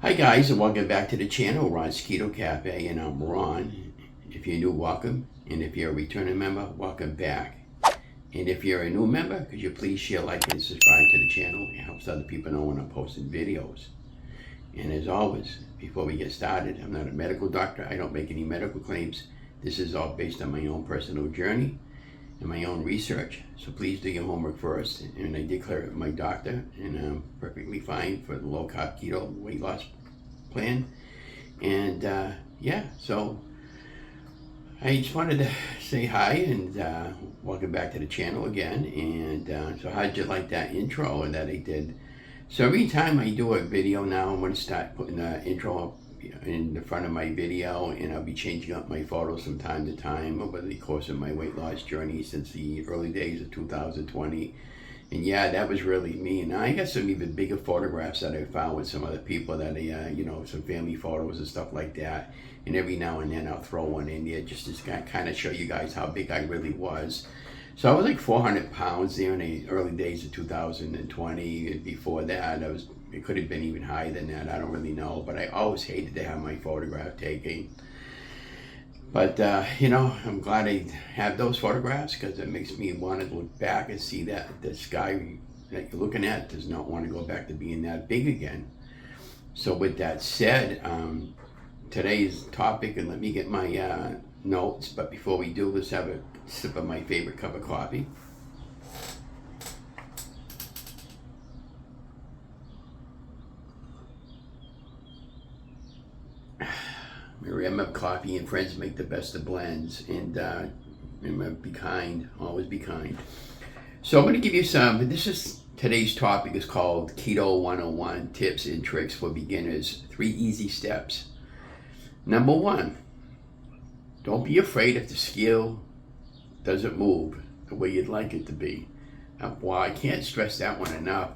Hi guys, and welcome back to the channel, Ron's Keto Cafe, and I'm Ron. If you're new, welcome, and if you're a returning member, welcome back. And if you're a new member, could you please share, like, and subscribe to the channel? It helps other people know when I'm posting videos. And as always, before we get started, I'm not a medical doctor. I don't make any medical claims. This is all based on my own personal journey and my own research. So please do your homework first. And I did clear it with my doctor, and I'm perfectly fine for the low-carb keto weight loss plan. And yeah, so I just wanted to say hi and welcome back to the channel again. And so how'd you like that intro that I did? So every time I do a video now, I'm going to start putting the intro up in the front of my video, and I'll be changing up my photos from time to time over the course of my weight loss journey since the early days of 2020. And yeah, that was really me. And I got some even bigger photographs that I found with some other people that some family photos and stuff like that. And every now and then I'll throw one in there just to kind of show you guys how big I really was. So I was like 400 pounds there in the early days of 2020. And before that, it could have been even higher than that. I don't really know. But I always hated to have my photograph taken. But, I'm glad I have those photographs because it makes me want to look back and see that the sky that you're looking at does not want to go back to being that big again. So with that said, today's topic, and let me get my notes, but before we do, let's have a sip of my favorite cup of coffee. Remember, coffee and friends make the best of blends, and remember, be kind, always be kind. So I'm going to give you today's topic is called Keto 101, Tips and Tricks for Beginners, 3 easy steps. Number 1, don't be afraid if the scale doesn't move the way you'd like it to be. Well, I can't stress that one enough.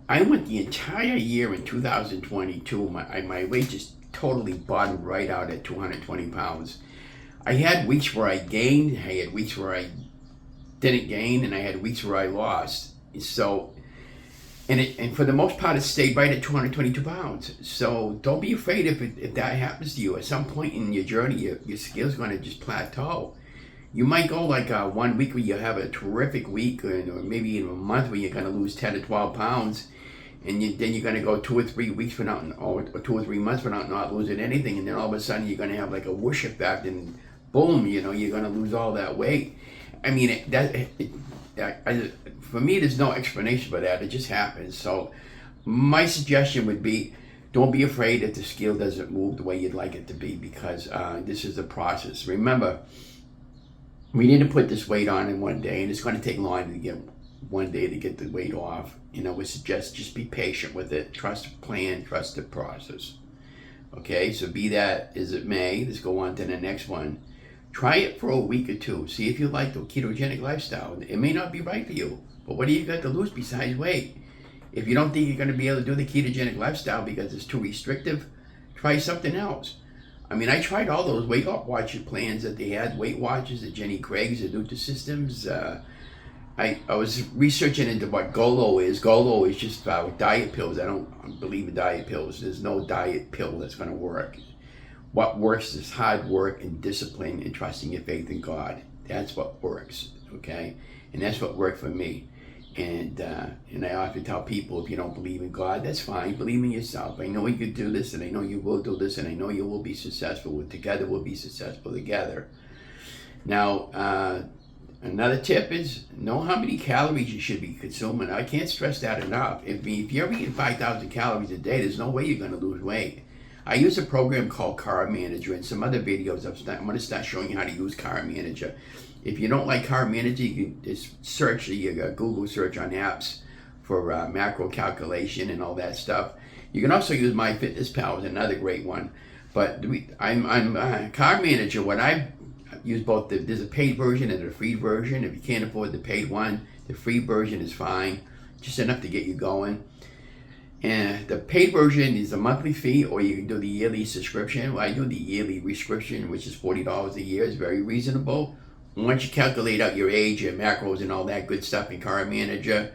I went the entire year in 2022, my weight just totally bottomed right out at 220 pounds. I had weeks where I gained, I had weeks where I didn't gain, and I had weeks where I lost. So, and for the most part, it stayed right at 222 pounds. So don't be afraid if that happens to you. At some point in your journey, your scale's going to just plateau. You might go like 1 week where you have a terrific week, or maybe in a month where you're going to lose 10 to 12 pounds. And then you're going to go 2 or 3 weeks without, or 2 or 3 months without not losing anything. And then all of a sudden you're going to have like a whoosh effect, and boom, you're going to lose all that weight. I mean, for me, there's no explanation for that. It just happens. So my suggestion would be, don't be afraid if the scale doesn't move the way you'd like it to be, because this is a process. Remember, we didn't put this weight on in one day, and it's going to take longer to get one day to get the weight off. We suggest just be patient with it. Trust the plan, trust the process. Okay, so be that as it may, let's go on to the next one. Try it for a week or 2. See if you like the ketogenic lifestyle. It may not be right for you, but what do you got to lose besides weight? If you don't think you're going to be able to do the ketogenic lifestyle because it's too restrictive, try something else. I mean, I tried all those Weight Watcher plans that they had, Weight Watchers, the Jenny Craig's, the Nutrisystems. I was researching into what GOLO is. GOLO is just diet pills. I don't believe in diet pills. There's no diet pill that's going to work. What works is hard work and discipline and trusting your faith in God. That's what works, okay? And that's what worked for me. And I often tell people, if you don't believe in God, that's fine. Believe in yourself. I know you can do this, and I know you will do this, and I know you will be successful. Together we'll be successful together. Now, another tip is know how many calories you should be consuming. I can't stress that enough. If you're eating 5,000 calories a day, there's no way you're going to lose weight. I use a program called Carb Manager, and some other videos I'm going to start showing you how to use Carb Manager. If you don't like Carb Manager, you can just search, Google search on apps for macro calculation and all that stuff. You can also use MyFitnessPal, is another great one. But I'm Carb Manager. What I use both. There's a paid version and a free version. If you can't afford the paid one, the free version is fine, just enough to get you going. And the paid version is a monthly fee, or you can do the yearly subscription. Well, I do the yearly subscription, which is $40 a year. It's very reasonable. Once you calculate out your age, your macros, and all that good stuff in Carb Manager,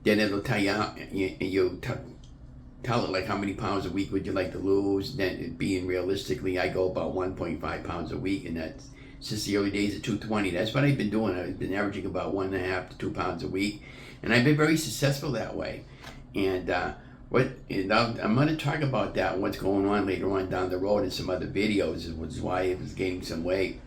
then it'll tell you tell it like how many pounds a week would you like to lose. Then being realistically, I go about 1.5 pounds a week, and that's since the early days of 220. That's what I've been doing. I've been averaging about 1.5 to 2 pounds a week, and I've been very successful that way. And I'm going to talk about that and what's going on later on down the road in some other videos, which is why I was gaining some weight.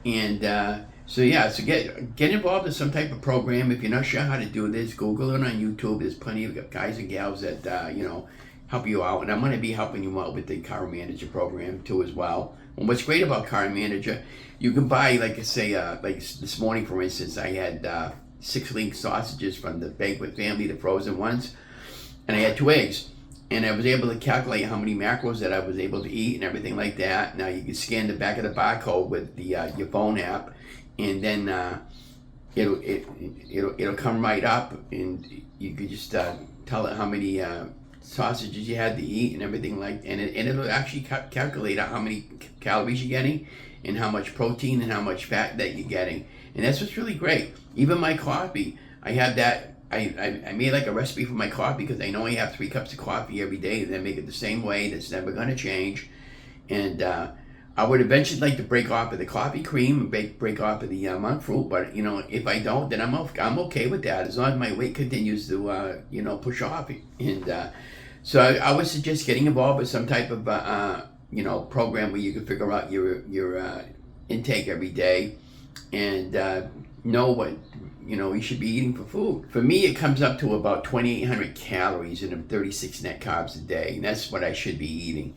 And so get involved in some type of program. If you're not sure how to do this, Google it on YouTube. There's plenty of guys and gals that help you out, and I'm going to be helping you out with the Carb Manager program too as well. And what's great about Carb Manager, you can buy, like I say, like this morning for instance, I had 6 link sausages from the Banquet family, the frozen ones, and I had 2 eggs. And I was able to calculate how many macros that I was able to eat and everything like that. Now you can scan the back of the barcode with the your phone app, and then it'll come right up, and you could just tell it how many sausages you had to eat and everything and it'll actually calculate out how many calories you're getting and how much protein and how much fat that you're getting. And that's what's really great. Even my coffee, I had that. I made like a recipe for my coffee because I know I have 3 cups of coffee every day, and then make it the same way. That's never going to change. And I would eventually like to break off of the coffee cream and break off of the monk fruit, but if I don't, then I'm okay with that as long as my weight continues to push off. And so I would suggest getting involved with some type of program where you can figure out your intake every day and know what you should be eating for food. For me, it comes up to about 2,800 calories and 36 net carbs a day, and that's what I should be eating.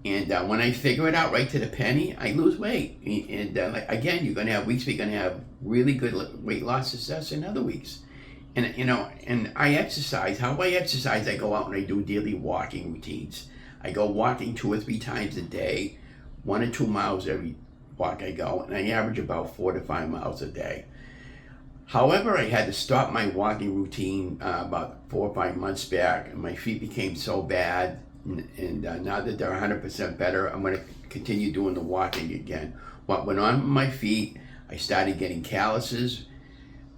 And when I figure it out right to the penny, I lose weight. And again, you're going to have weeks where you're going to have really good weight loss success, and other weeks. And and I exercise. How I exercise, I go out and I do daily walking routines. I go walking 2 or 3 times a day, 1 or 2 miles every walk I go, and I average about 4 to 5 miles a day. However, I had to stop my walking routine about 4 or 5 months back, and my feet became so bad, and now that they're 100% better, I'm going to continue doing the walking again. What went on with my feet, I started getting calluses,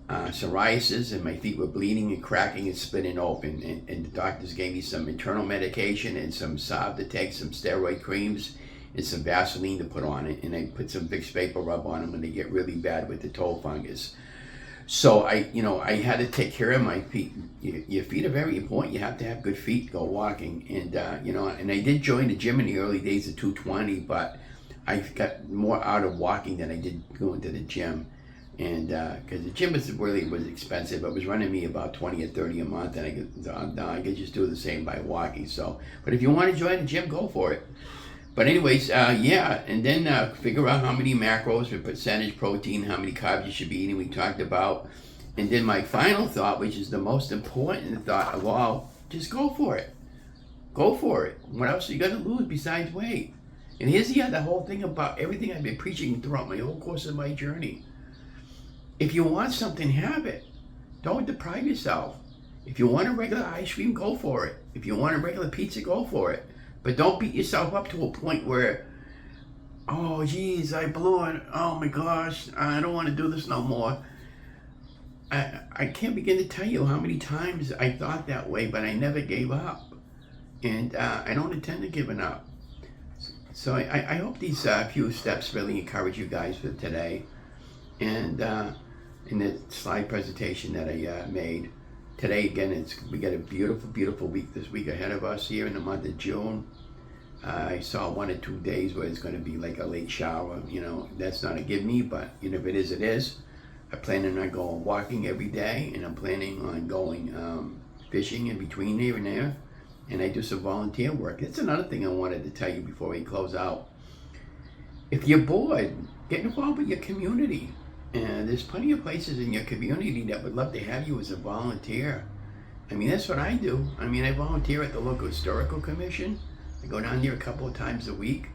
psoriasis, and my feet were bleeding and cracking and splitting open, and the doctors gave me some internal medication and some salve to take, some steroid creams, and some Vaseline to put on it, and I put some Vicks Vapor Rub on them when they get really bad with the toe fungus. So I had to take care of my feet. Your feet are very important. You have to have good feet to go walking. And and I did join the gym in the early days of 220, but I got more out of walking than I did going to the gym. And because the gym was expensive, it was running me about 20 or 30 a month, and I could just do the same by walking. So, but if you want to join the gym, go for it. But anyways, and then figure out how many macros or percentage protein, how many carbs you should be eating, we talked about. And then my final thought, which is the most important thought of all, just go for it. Go for it. What else are you going to lose besides weight? And here's the other whole thing about everything I've been preaching throughout my whole course of my journey. If you want something, have it. Don't deprive yourself. If you want a regular ice cream, go for it. If you want a regular pizza, go for it. But don't beat yourself up to a point where, oh, geez, I blew it. Oh, my gosh, I don't want to do this no more. I can't begin to tell you how many times I thought that way, but I never gave up. And I don't intend to give up. So I hope these few steps really encourage you guys for today. And in the slide presentation that I made, today, again, we got a beautiful, beautiful week this week ahead of us here in the month of June. I saw 1 or 2 days where it's going to be like a late shower. That's not a give me, but if it is, it is. I'm planning on going walking every day, and I'm planning on going fishing in between here and there. And I do some volunteer work. That's another thing I wanted to tell you before we close out. If you're bored, get involved with your community. And there's plenty of places in your community that would love to have you as a volunteer. I mean, that's what I do. I mean, I volunteer at the local historical commission. I go down there a couple of times a week.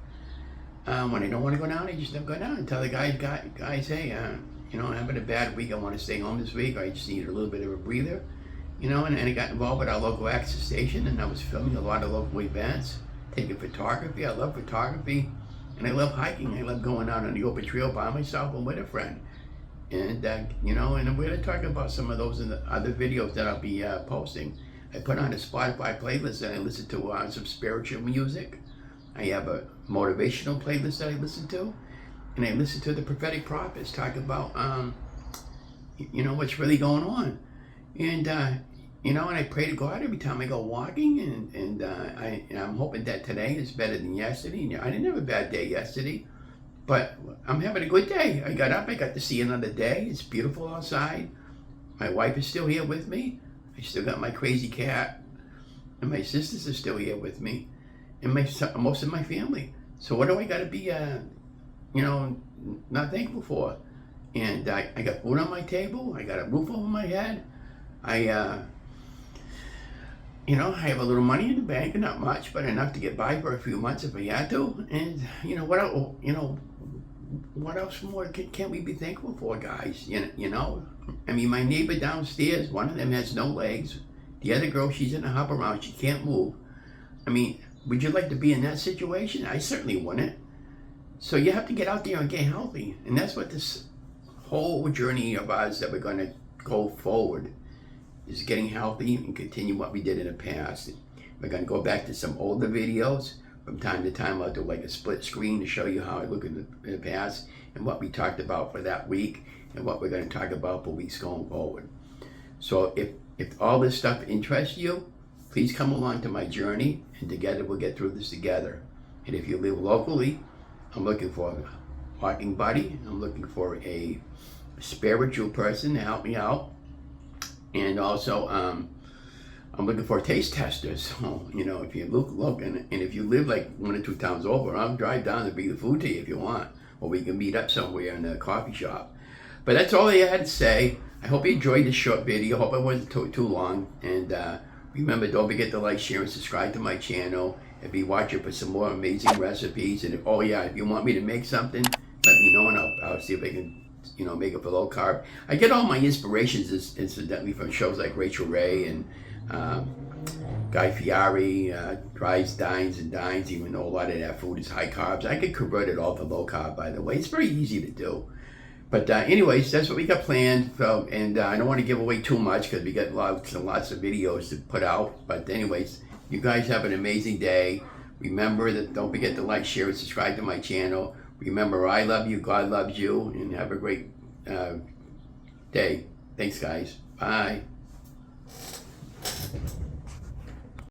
When I don't want to go down, I just don't go down and tell the guys, hey, I'm having a bad week. I want to stay home this week, or I just need a little bit of a breather. And I got involved with our local access station, and I was filming a lot of local events, taking photography. I love photography, and I love hiking. I love going out on the open trail by myself or with a friend. And and we're going to talk about some of those in the other videos that I'll be posting. I put on a Spotify playlist and I listen to some spiritual music. I have a motivational playlist that I listen to, and I listen to the prophetic prophets talk about, what's really going on. And, and I pray to God every time I go walking, and I'm hoping that today is better than yesterday. I didn't have a bad day yesterday, but I'm having a good day. I got up, I got to see another day. It's beautiful outside. My wife is still here with me. I still got my crazy cat, and my sisters are still here with me, and most of my family. So what do I got to be, not thankful for? And I got food on my table. I got a roof over my head. I have a little money in the bank, not much, but enough to get by for a few months if I had to. And what else more can we be thankful for, guys? I mean, my neighbor downstairs, one of them has no legs. The other girl, she's in a hop around. She can't move. I mean, would you like to be in that situation? I certainly wouldn't. So you have to get out there and get healthy. And that's what this whole journey of ours that we're going to go forward is, getting healthy and continue what we did in the past. We're going to go back to some older videos. From time to time, I'll do like a split screen to show you how I look in the past and what we talked about for that week and what we're going to talk about for weeks going forward. So if all this stuff interests you, please come along to my journey, and together we'll get through this together. And if you live locally, I'm looking for a walking buddy. I'm looking for a spiritual person to help me out. And also, I'm looking for taste testers. So, if you look, and if you live like 1 or 2 towns over, I'll drive down and bring the food to you if you want. Or we can meet up somewhere in a coffee shop. But that's all I had to say. I hope you enjoyed this short video. Hope it wasn't too long. And remember, don't forget to like, share, and subscribe to my channel. And be watching for some more amazing recipes. And if you want me to make something, let me know, and I'll see if I can make it for low carb. I get all my inspirations incidentally from shows like Rachel Ray and Guy Fieri, Dries, Dines, and Dines, even though a lot of that food is high carbs. I could convert it all to low carb, by the way. It's very easy to do. But anyways, that's what we got planned. So, and I don't want to give away too much because we got lots and lots of videos to put out. But anyways, you guys have an amazing day. Remember that, don't forget to like, share, and subscribe to my channel. Remember, I love you, God loves you, and have a great day. Thanks, guys. Bye.